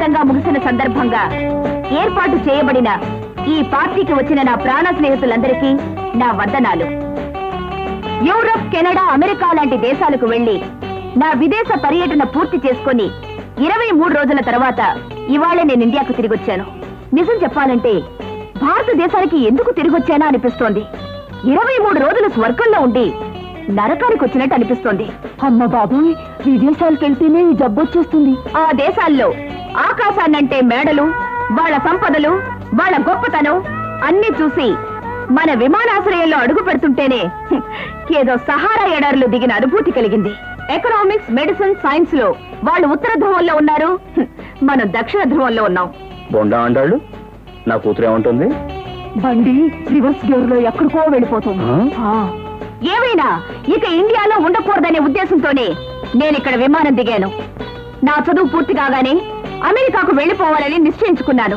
విజయవంతంగా ముగిసిన సందర్భంగా ఏర్పాటు చేయబడిన ఈ పార్టీకి వచ్చిన నా ప్రాణ స్నేహితులందరికీ నా వందనాలు. యూరప్, కెనడా, అమెరికా లాంటి దేశాలకు వెళ్లి నా విదేశ పర్యటన పూర్తి చేసుకుని 23 రోజుల తర్వాత ఇవాళ నేను ఇండియాకు తిరిగొచ్చాను. నిజం చెప్పాలంటే భారతదేశానికి ఎందుకు తిరిగొచ్చానా అనిపిస్తోంది. 23 రోజులు స్వర్గంలో ఉండి నరకానికి వచ్చినట్టు అనిపిస్తోంది. అమ్మ బాబోయ్, విదేశాలకు వెళ్తేనే ఈ జబ్బు వచ్చేస్తుంది. ఆ దేశాల్లో ఆకాశాన్నంటే మేడలు, వాళ్ళ సంపదలు, వాళ్ళ గొప్పతనం అన్ని చూసి మన విమానాశ్రయంలో అడుగు పెడుతుంటేనే ఏదో సహారా ఎడారిలో దిగిన అనుభూతి కలిగింది. ఎకనామిక్స్, మెడిసిన్, సైన్స్ లో వాళ్ళు ఉత్తర ధ్రువంలో ఉన్నారు, మనం దక్షిణ ధ్రువంలో ఉన్నాం. బొండా అంటాడు. నా కూతురు ఏమంటుంది? బండి రివర్స్ గేర్ లో ఎక్కడికో వెళ్ళిపోతుంది. ఏమైనా ఇక ఇండియాలో ఉండకూడదనే ఉద్దేశంతోనే నేను ఇక్కడ విమానం దిగాను. నా చదువు పూర్తి కాగానే అమెరికాకు వెళ్లిపోవాలని నిశ్చయించుకున్నాను.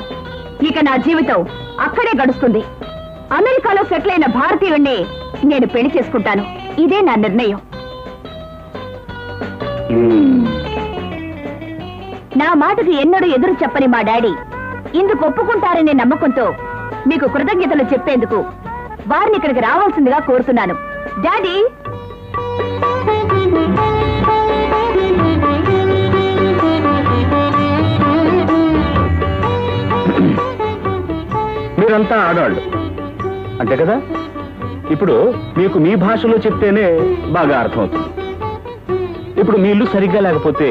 ఇక నా జీవితం అక్కడే గడుస్తుంది. అమెరికాలో సెటిల్ అయిన భారతీయుణ్ణి నేను పెళ్లి చేసుకుంటాను. ఇదే నా నిర్ణయం. నా మాటకు ఎన్నడూ ఎదురు చెప్పని మా డాడీ ఇందుకు ఒప్పుకుంటారనే నమ్మకంతో మీకు కృతజ్ఞతలు చెప్పేందుకు వారిని ఇక్కడికి రావాల్సిందిగా కోరుతున్నాను. డాడీ, మీరంతా ఆడాళ్ళు అంతే కదా? ఇప్పుడు మీకు మీ భాషలో చెప్తేనే బాగా అర్థమవుతుంది. ఇప్పుడు మీ ఇల్లు సరిగ్గా లేకపోతే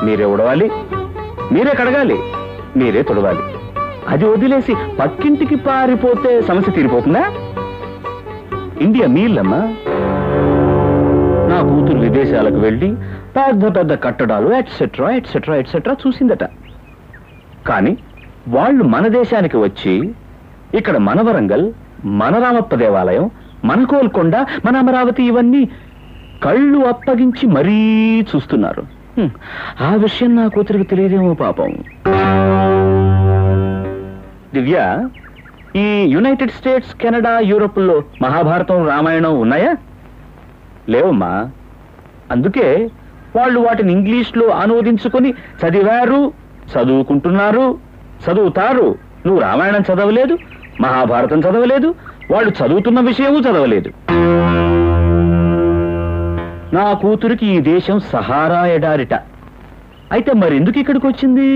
మీరే ఉడవాలి, మీరే కడగాలి, మీరే తొడవాలి. అది వదిలేసి పక్కింటికి పారిపోతే సమస్య తీరిపోతుందా? ఇండియా మీ ఇల్లమ్మా. నా కూతురు విదేశాలకు వెళ్ళి పెద్ద పెద్ద కట్టడాలు ఎట్సెట్రా ఎట్సెట్రా ఎట్సెట్రా చూసిందట. కానీ వాళ్ళు మన దేశానికి వచ్చి ఇక్కడ మన వరంగల్, మన రామప్ప దేవాలయం, మన కోల్కొండ, మన అమరావతి ఇవన్నీ కళ్ళు అప్పగించి మరీ చూస్తున్నారు. ఆ విషయం నా కూతురికి తెలియదేమో పాపం. దివ్య, ఈ యునైటెడ్ స్టేట్స్, కెనడా, యూరోప్ లో మహాభారతం, రామాయణం ఉన్నాయా? లేవమ్మా. అందుకే వాళ్ళు వాటిని ఇంగ్లీష్లో అనువదించుకొని చదివారు, చదువుకుంటున్నారు, చదువుతారు. నువ్వు రామాయణం చదవలేదు, మహాభారతం చదవలేదు, వాళ్ళు చదువుతున్న విషయము చదవలేదు. నా కూతురికి ఈ దేశం సహారా ఎడారిట. అయితే మరెందుకు ఇక్కడికి వచ్చింది?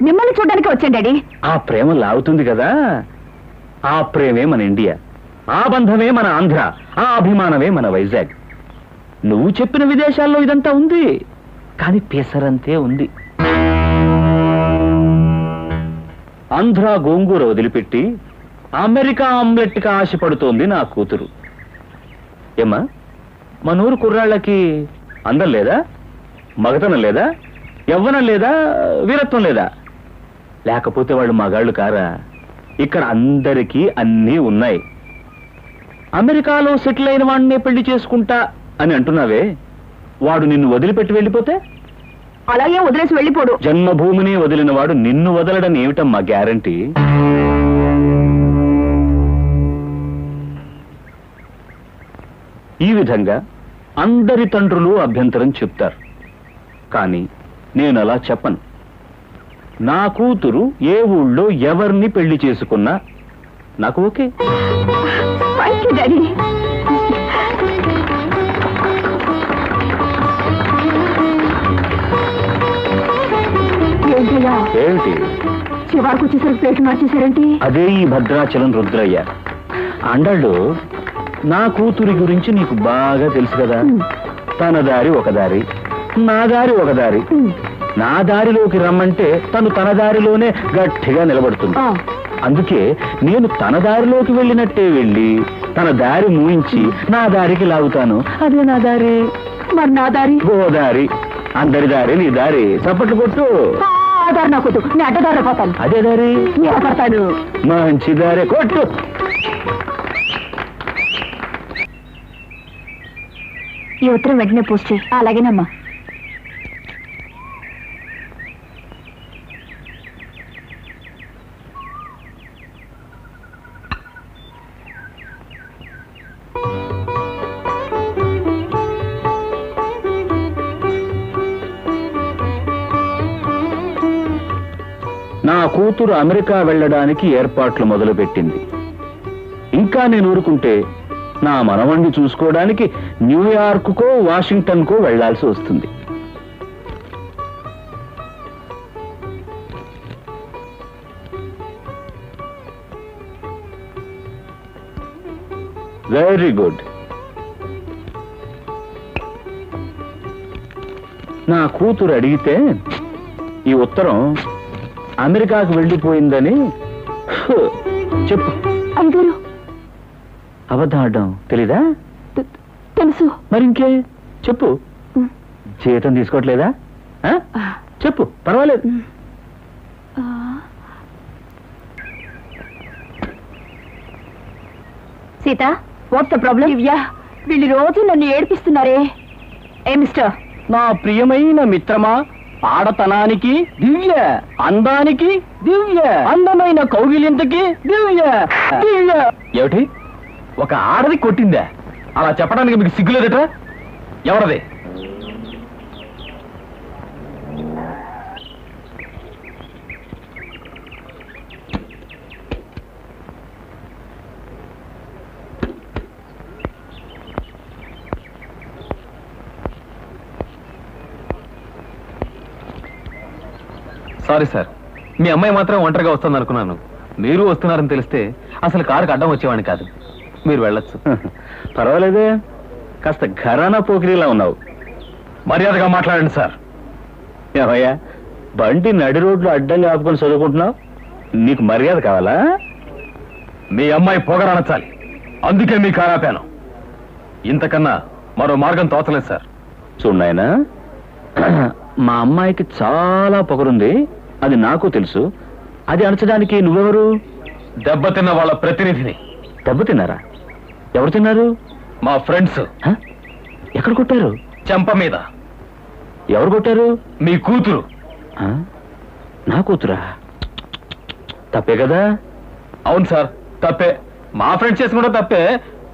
మిమ్మల్ని చూడడానికి వచ్చాను డాడీ. ఆ ప్రేమ లాగుతుంది కదా. ఆ ప్రేమే మన ఇండియా, ఆ బంధమే మన ఆంధ్ర, ఆ అభిమానమే మన వైజాగ్. నువ్వు చెప్పిన విదేశాల్లో ఇదంతా ఉంది, కానీ పెసరంతే ఉంది. ఆంధ్ర గోంగూర వదిలిపెట్టి అమెరికా ఆమ్లెట్కి ఆశపడుతోంది నా కూతురు. ఏమ్మా, మనూరు కుర్రాళ్ళకి అందం లేదా? మగతనం లేదా? యవ్వనం లేదా? వీరత్వం లేదా? లేకపోతే వాళ్ళు మగాళ్ళు కారా? ఇక్కడ అందరికీ అన్నీ ఉన్నాయి. అమెరికాలో సెటిల్ అయిన వాడినే పెళ్లి చేసుకుంటా అని అంటున్నావే, వాడు నిన్ను వదిలిపెట్టి వెళ్ళిపోతే? అలాగే వదిలేసి వెళ్ళిపోడు. జన్మభూమిని వదిలిన వాడు నిన్ను వదలడని ఏమిటమ్మా గ్యారంటీ? ఈ విధంగా అందరి తండ్రులు అభ్యంతరం చెప్తారు, కానీ నేను అలా చెప్పను. నా కూతురు ఏ ఊళ్ళో ఎవరిని పెళ్లి చేసుకున్నా నాకు ఓకే. డాడీ, ఏమిటి చివరికి వచ్చేసరికి ప్లేట్ మార్చేశారేంటి? అదే ఈ భద్రాచలం రుద్రయ్య అండాళ్ళు. నా కూతురి గురించి నీకు బాగా తెలుసు కదా. తన దారి ఒక దారి, నా దారి ఒక దారి. నా దారిలోకి రమ్మంటే తను తన దారిలోనే గట్టిగా నిలబడుతుంది. అందుకే నేను తన దారిలోకి వెళ్ళినట్టే వెళ్ళి తన దారి మూయించి నా దారికి లాగుతాను. అదే నా దారి. మరి నా దారి? గోదారి. అందరి దారి నీ దారి. చప్పట్లు కొట్టు. దారి నాకు నేను అడ్డదారి పోతాను. అదే దారి పడతాను. మంచి దారి కొట్టు. ఈ ఉత్తరం వెంటనే పోస్ట్ చేయి. అలాగేనమ్మా. కూతురు అమెరికా వెళ్ళడానికి ఏర్పాట్లు మొదలుపెట్టింది. ఇంకా నేను ఊరుకుంటే నా మనవణ్ణి చూసుకోవడానికి న్యూయార్క్కో వాషింగ్టన్కో వెళ్లాల్సి వస్తుంది. Very good. నా కూతురు అడిగితే ఈ ఉత్తరం అమెరికాకు వెళ్ళిపోయిందని చెప్పు. అయ్యగారు, అబద్ధం ఆడడం తెలీదా? తెలుసు. మరింకే చెప్పు. జీతం తీసుకోవట్లేదా? చెప్పు, పర్వాలేదు. Sita, what's the problem? Divya, వీళ్ళు రోజు నన్ను ఏడిపిస్తున్నారే. ఏ మిస్టర్, నా ప్రియమైన మిత్రమా, ఆడతనానికి దివ్య, అందానికి దివ్య, అందమైన కౌగిలింతకి దివ్య దివ్య. ఏమిటి, ఒక ఆడది కొట్టిందా? అలా చెప్పడానికి మీకు సిగ్గులేదట? ఎవరది? సారీ సార్, మీ అమ్మాయి మాత్రం ఒంటరిగా వస్తుంది అనుకున్నాను. మీరు వస్తున్నారని తెలిస్తే అసలు కారుకి అడ్డం వచ్చేవాడిని కాదు. మీరు వెళ్ళొచ్చు. పర్వాలేదే, కాస్త ఘరానా పోకిరీలా ఉన్నావు. మర్యాదగా మాట్లాడండి సార్. ఏమయ్యా, బండి నడి రోడ్లు అడ్డంగా ఆపుకొని చదువుకుంటున్నావు? నీకు మర్యాద కావాలా? మీ అమ్మాయి పొగరనచాలి, అందుకే మీ కారు ఆపాను. ఇంతకన్నా మరో మార్గం తోచలేదు సార్. చూడు నాయనా, మా అమ్మాయికి చాలా పొగరుంది, అది నాకు తెలుసు. అది అణచడానికి నువ్వెవరు? దెబ్బతిన్న వాళ్ళ ప్రతినిధిని. దెబ్బతిన్నారా? ఎవరు తిన్నారు? మా ఫ్రెండ్స్. ఎక్కడ కొట్టారు? చెంప మీద. ఎవరు కొట్టారు? మీ కూతురు. నా కూతురా? తప్పే కదా? అవును సార్, తప్పే. మా ఫ్రెండ్స్ చేసుకుంటా తప్పే,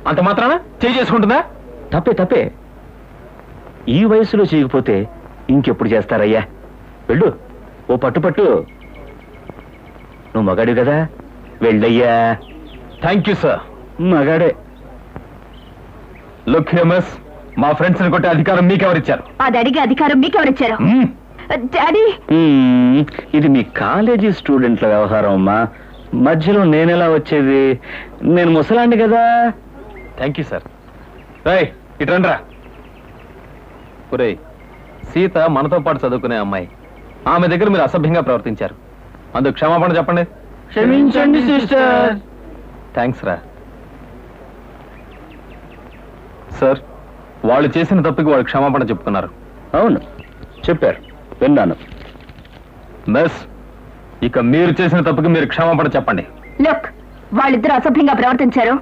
అంత మాత్రాన చేయి చేసుకుంటుందా? తప్పే తప్పే. ఈ వయసులో చేయకపోతే ఇంకెప్పుడు చేస్తారయ్యా? వెళ్ళు, ఓ పట్టు. నువ్వు మగాడు కదా, వెళ్ళయ్యా. Thank you sir. మగాడే. లుక్ హియర్ మిస్, మా ఫ్రెండ్స్ ని కొట్టే అధికారం మీకెవరిచ్చారు? అది అడిగే అధికారం మీకెవరిచ్చారు? డాడీ, ఇది మీ కాలేజీ స్టూడెంట్ల వ్యవహారం అమ్మా. మధ్యలో నేనెలా వచ్చేది? నేను ముసలాండి కదా. Thank you sir. రేయ్, ఇటు రండిరా. ఒరేయ్, సీత మనతో పాటు చదువుకునే అమ్మాయి. ఆమె దగ్గర మీరు అసభ్యంగా ప్రవర్తించారు. అందుకు క్షమాపణ చెప్పండి. క్షమించండి సిస్టర్. థ్యాంక్స్ రా. సార్, వాళ్ళు చేసిన తప్పుకి వాళ్ళు క్షమాపణ చెప్తున్నారు. అవును, చెప్పారు, విన్నాను. మిస్, ఇక మీరు చేసిన తప్పుకి మీరు క్షమాపణ చెప్పండి. లుక్, వాళ్ళిద్దరూ అసభ్యంగా ప్రవర్తించారు,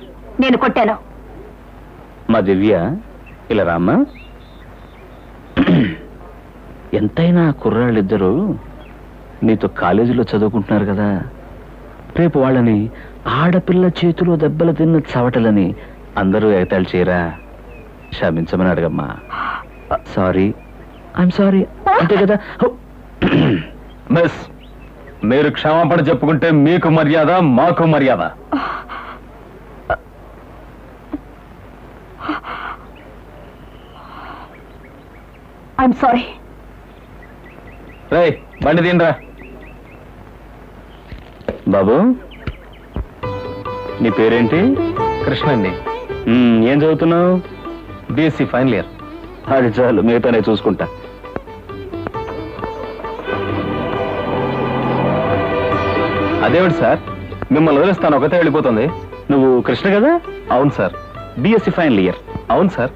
నేను కొట్టాను. మా దివ్య, ఇలా రామ్మా. ఎంతైనా కుర్రాళ్ళిద్దరూ నీతో కాలేజీలో చదువుకుంటున్నారు కదా. రేపు వాళ్ళని ఆడపిల్ల చేతిలో దెబ్బలు తిన్న చవటలని అందరూ ఎగతాళి చేయరా? క్షమించమని అడగమ్మా. సారీ, ఐఎమ్ సారీ, అంతే కదా. మిస్, మీరు క్షమాపణ చెప్పుకుంటే మీకు మర్యాద, మాకు మర్యాద. I'm sorry. రేయ్, బండి తీయండిరా. బాబు, నీ పేరేంటి? కృష్ణ అండి. ఏం చదువుతున్నావు? BSc final year. అది చాలు, మిగతానే చూసుకుంటా. అదేమిటి సార్, మిమ్మల్ని వదిలేస్తాను ఒకతే వెళ్ళిపోతుంది. నువ్వు కృష్ణ కదా? అవును సార్. BSc final year. అవును సార్.